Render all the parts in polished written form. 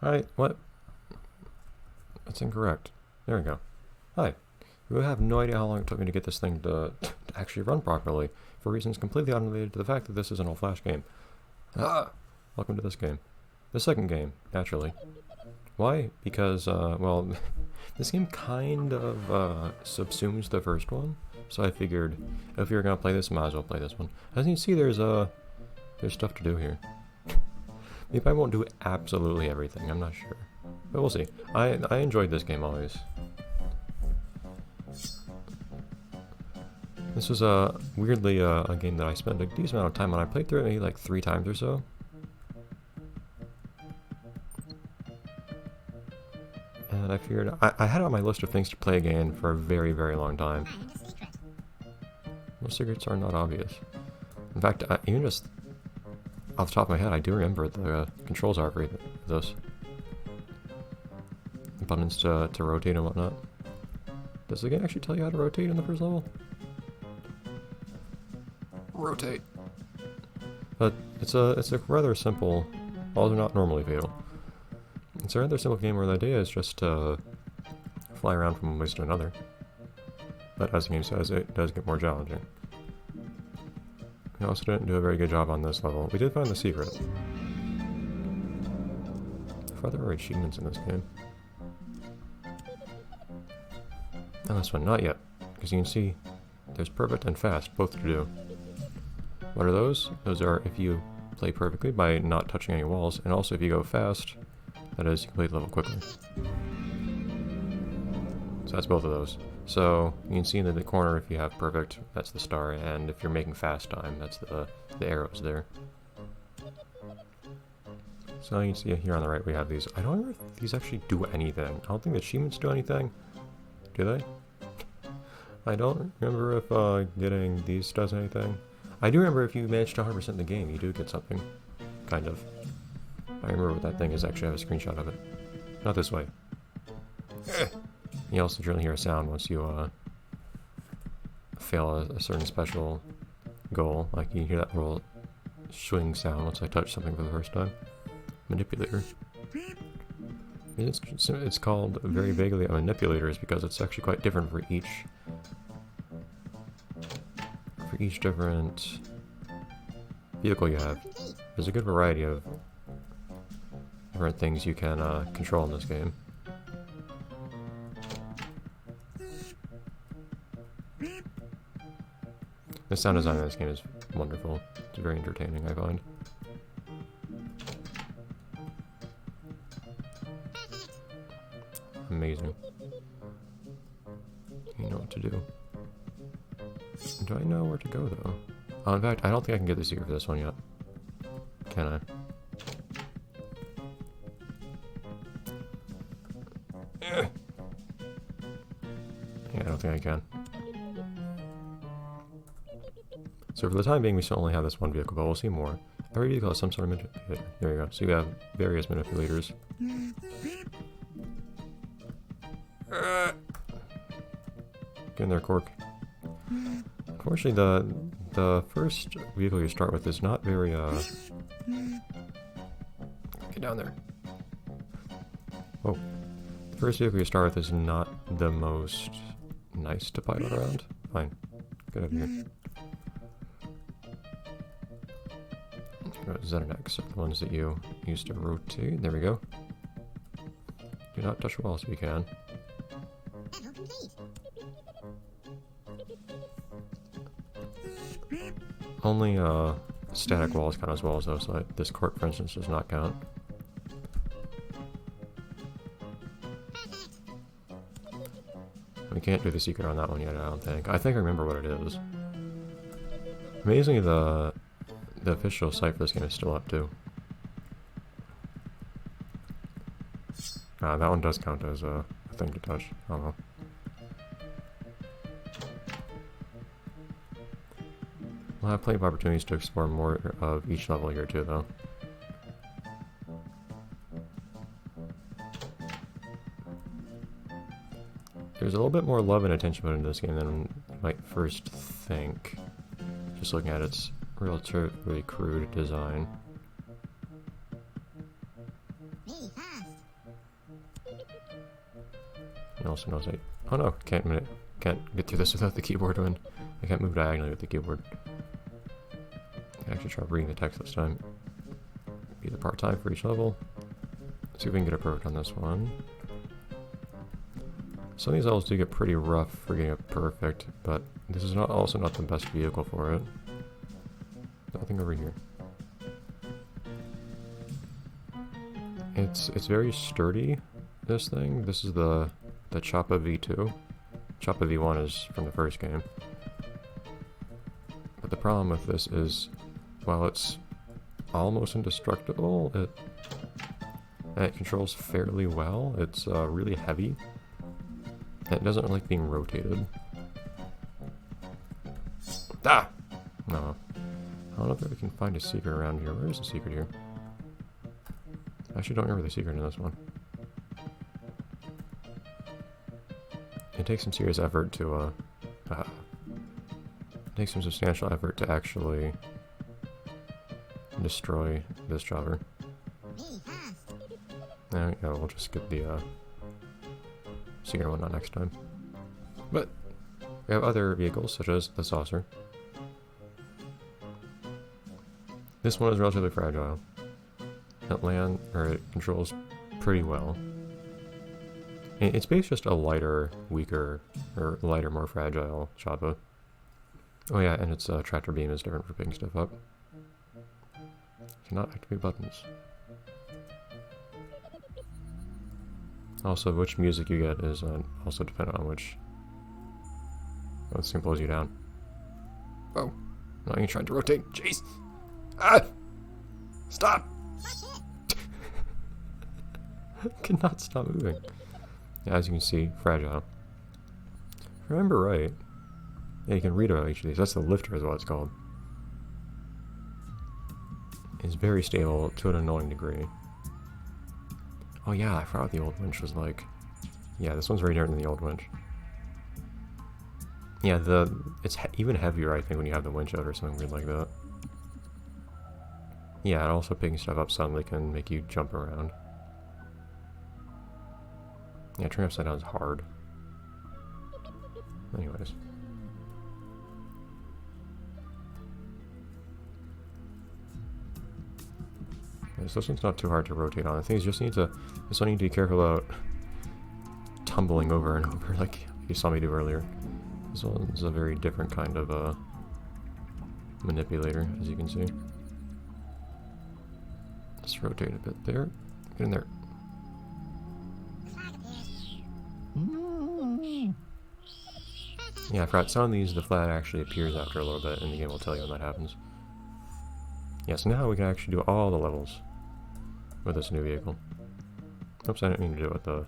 Hi, what? That's incorrect. There we go. Hi. You have no idea how long it took me to get this thing to actually run properly, for reasons completely unrelated to the fact that this is an all-flash game. Ah! Welcome to this game. The second game, naturally. Why? Because, well, this game kind of subsumes the first one, so I figured if you're gonna play this, might as well play this one. As you can see, there's stuff to do here. Maybe I won't do absolutely everything, I'm not sure. But we'll see. I enjoyed this game always. This was weirdly a game that I spent a decent amount of time on. I played through it maybe like 3 times or so. And I figured I had it on my list of things to play again for a very, very long time. Most secrets are not obvious. In fact, even just off the top of my head, I do remember what the controls are for this. Buttons to rotate and whatnot. Does the game actually tell you how to rotate in the first level? Rotate. But it's a rather simple, although not normally fatal. It's a rather simple game where the idea is just to fly around from one place to another. But as the game says, it does get more challenging. We also didn't do a very good job on this level. We did find the secret. I thought there were achievements in this game. And this one, not yet. Because you can see there's perfect and fast, both to do. What are those? Those are if you play perfectly by not touching any walls, and also if you go fast, that is, you complete the level quickly. So that's both of those. So you can see in the corner if you have perfect, that's the star, and if you're making fast time, that's the arrows there. So you can see here on the right we have these. I don't remember if these actually do anything. I don't think the achievements do anything. Do they? I don't remember if getting these does anything. I do remember if you manage to 100% the game, you do get something. Kind of. I remember what that thing is. Actually, I have a screenshot of it. Not this way. You also generally hear a sound once you fail a certain special goal. Like you hear that little swing sound once I touch something for the first time. Manipulator. It's called very vaguely a manipulator is because it's actually quite different for each different vehicle you have. There's a good variety of different things you can control in this game. The sound design in this game is wonderful. It's very entertaining, I find. Amazing. You know what to do. Do I know where to go, though? Oh, in fact, I don't think I can get the secret for this one yet. Can I? Yeah, I don't think I can. So for the time being, we still only have this one vehicle, but we'll see more. Every vehicle has some sort of manipulator. There you go. So you have various manipulators. Get in there, Cork. Unfortunately, the first vehicle you start with is not very, Get down there. Oh. The first vehicle you start with is not the most nice to pilot around. Fine. Get over here. Z and X are the ones that you use to rotate. There we go. Do not touch walls if you can. Only static walls count as well as those, so this court, for instance, does not count. We can't do the secret on that one yet, I don't think. I think I remember what it is. Amazingly, the official site for this game is still up, too. That one does count as a thing to touch. I don't know. We'll have plenty of opportunities to explore more of each level here too, though. There's a little bit more love and attention put into this game than you might first think. Just looking at its relatively crude design. And also knows I... Oh no, can't get through this without the keyboard when... I can't move diagonally with the keyboard. I can actually try reading the text this time. Be the part-time for each level. See if we can get it perfect on this one. Some of these levels do get pretty rough for getting it perfect, but this is also not the best vehicle for it. Nothing over here. It's very sturdy, this thing. This is the Choppa V2. Choppa V1 is from the first game. But the problem with this is, while it's almost indestructible, it controls fairly well. It's really heavy. And it doesn't like being rotated. Ah! No. I don't know if we can find a secret around here. Where is the secret here? I actually don't remember the secret in this one. It takes some serious effort to, it takes some substantial effort to actually destroy this chopper. Yeah, we'll just get the, secret one on next time. But we have other vehicles, such as the saucer. This one is relatively fragile. It controls pretty well. It's basically just a lighter, weaker, or lighter, more fragile Choppa. Oh yeah, and its tractor beam is different for picking stuff up. Cannot activate buttons. Also, which music you get is also dependent on what thing pulls you down. Oh, now you're trying to rotate. Jeez! Ah! Stop! Cannot stop moving. Yeah, as you can see, fragile. If I remember right, yeah, you can read about each of these. That's the lifter is what it's called. It's very stable to an annoying degree. Oh yeah, I forgot what the old winch was like. Yeah, this one's very different than the old winch. Yeah, it's even heavier, I think, when you have the winch out or something weird like that. Yeah, and also picking stuff up suddenly can make you jump around. Yeah, turning upside down is hard. Anyways. Yeah, so this one's not too hard to rotate on. The thing is, this one you need to be careful about tumbling over and over like you saw me do earlier. This one's a very different kind of manipulator, as you can see. Just rotate a bit there. Get in there. Yeah, I forgot. Some of these, the flag actually appears after a little bit, and the game will tell you when that happens. Yeah, so now we can actually do all the levels with this new vehicle. Oops, I didn't mean to do it with the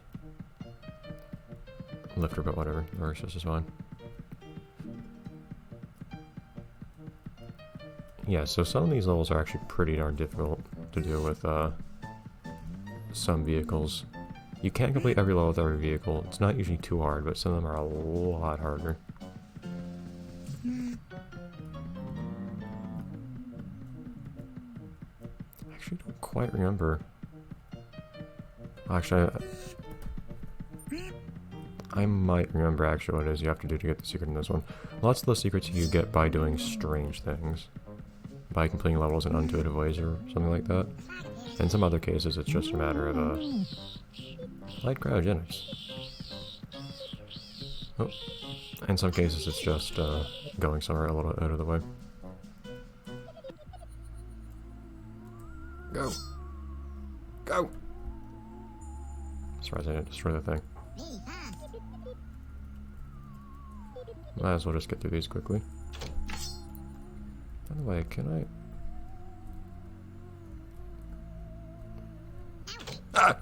lifter, but whatever. The rest is fine. Yeah, so some of these levels are actually pretty darn difficult to do with some vehicles. You can't complete every level with every vehicle. It's not usually too hard, but some of them are a lot harder. I actually don't quite remember. Actually, I might remember actually what it is you have to do to get the secret in this one. Lots of the secrets you get by doing strange things. By completing levels in intuitive ways or something like that. In some other cases, it's just a matter of light cryogenics. Oh. In some cases, it's just going somewhere a little out of the way. Go! Go! Surprised I didn't destroy the thing. Might as well just get through these quickly. By the way, can I... Ah!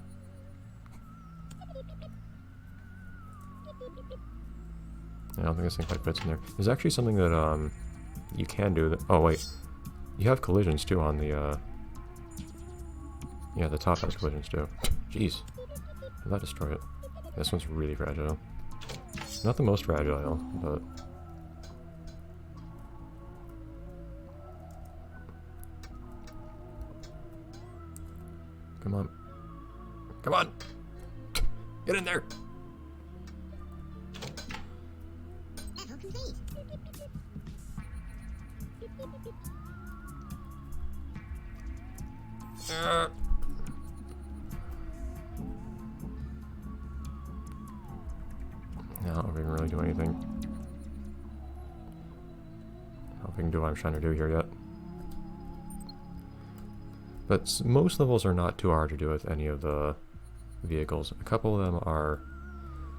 I don't think this thing quite fits in there. There's actually something that, you can do that... Oh, wait. You have collisions, too, on the, Yeah, the top has collisions, too. Jeez. Did that destroy it? This one's really fragile. Not the most fragile, but... Come on. Come on! Get in there! No, I don't even really do anything. I don't think I can do what I'm trying to do here yet. But most levels are not too hard to do with any of the vehicles. A couple of them are...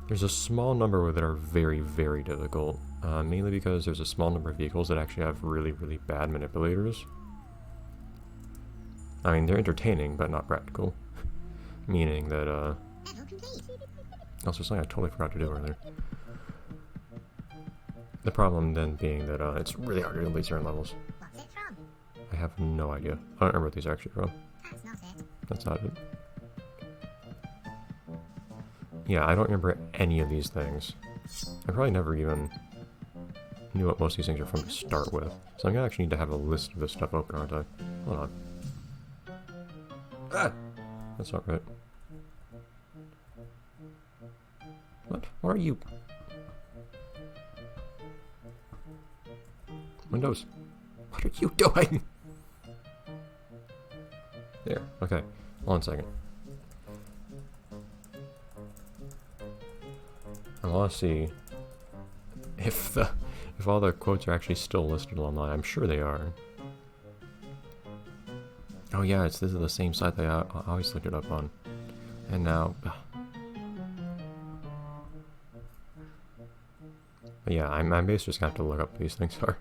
There's a small number that are very, very difficult. Mainly because there's a small number of vehicles that actually have really, really bad manipulators. I mean, they're entertaining, but not practical. Meaning that, also something I totally forgot to do earlier. The problem then being that, it's really hard to complete certain levels. What's it from? I have no idea. I don't remember what these are actually from. That's not it. That's not it. Yeah, I don't remember any of these things. I probably never even knew what most of these things are from to start with. So I'm gonna actually need to have a list of this stuff open, aren't I? Hold on. Ah! That's not right. What? What are you? Windows. What are you doing? There. Okay. Hold on a second. I want to see if all the quotes are actually still listed online. I'm sure they are. Oh yeah, this is the same site that I always looked it up on. And now... But yeah, I'm basically just gonna have to look up what these things are.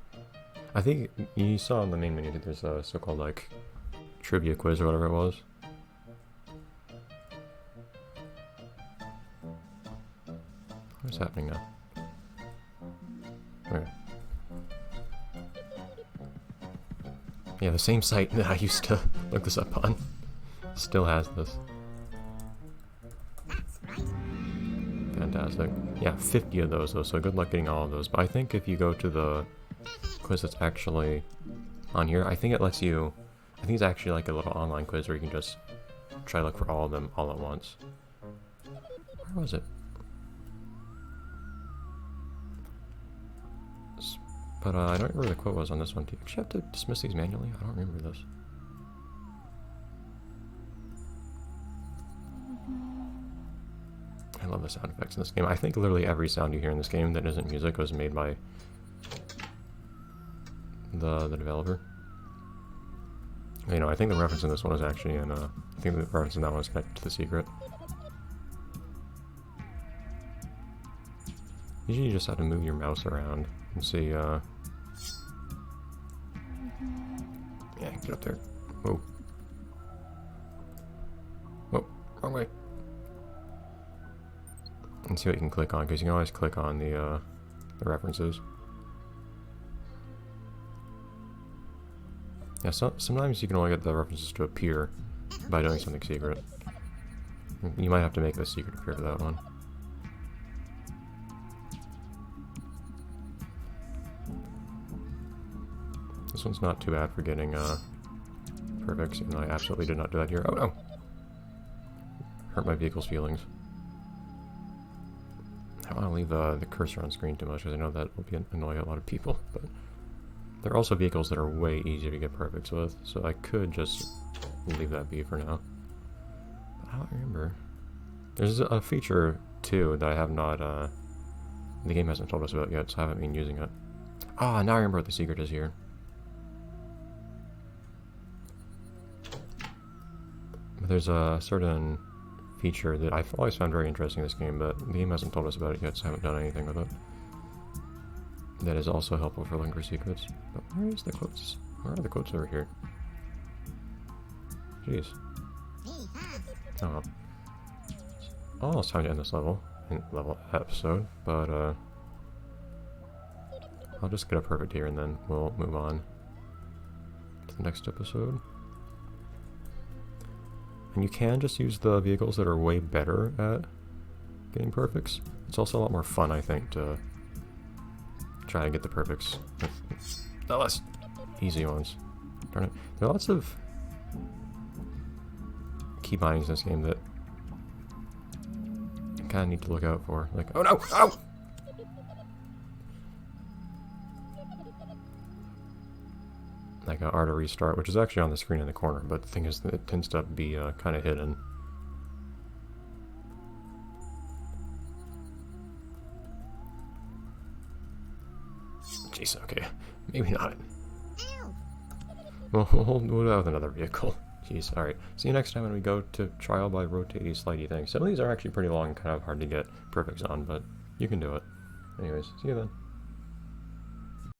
I think you saw in the main menu that there's a so-called like trivia quiz or whatever it was. What's happening now? Okay. Yeah, the same site that I used to look this up on still has this. That's right. Fantastic. Yeah, 50 of those though, so good luck getting all of those. But I think if you go to the quiz that's actually on here, I think it lets you... I think it's actually like a little online quiz where you can just try to look for all of them all at once. Where was it? But I don't remember where the quote was on this one. Do you actually have to dismiss these manually? I don't remember this. I love the sound effects in this game. I think literally every sound you hear in this game that isn't music was made by the developer. You know, I think the reference in this one is actually in, I think the reference in that one is connected to the secret. Usually you just have to move your mouse around and see, yeah, get up there. Whoa. Whoa, wrong way. And see what you can click on, because you can always click on the references. Yeah, so, sometimes you can only get the references to appear by doing something secret. You might have to make the secret appear for that one. This one's not too bad for getting perfects, and I absolutely did not do that here. Oh no! Hurt my vehicle's feelings. I don't want to leave the cursor on screen too much because I know that will annoy a lot of people, but there are also vehicles that are way easier to get perfects with, so I could just leave that be for now. But I don't remember. There's a feature too that I have not, the game hasn't told us about yet, so I haven't been using it. Ah, now I remember what the secret is here. But there's a certain feature that I've always found very interesting in this game, but the game hasn't told us about it yet, so I haven't done anything with it. That is also helpful for looking for secrets. But where is the quotes? Where are the quotes over here? Jeez. Oh. Almost time to end this level episode, but I'll just get a perfect here and then we'll move on to the next episode. And you can just use the vehicles that are way better at getting perfects. It's also a lot more fun, I think, to try to get the perfects with the less easy ones. Darn it. There are lots of key bindings in this game that kind of need to look out for. Like, oh no! Oh! Like a R to restart, which is actually on the screen in the corner, but the thing is that it tends to be kind of hidden. Jeez, okay. Maybe not. Well, we'll do that with another vehicle. Jeez, alright. See you next time when we go to trial by rotatey slidey things. Some of these are actually pretty long, kind of hard to get perfects on, but you can do it. Anyways, see you then.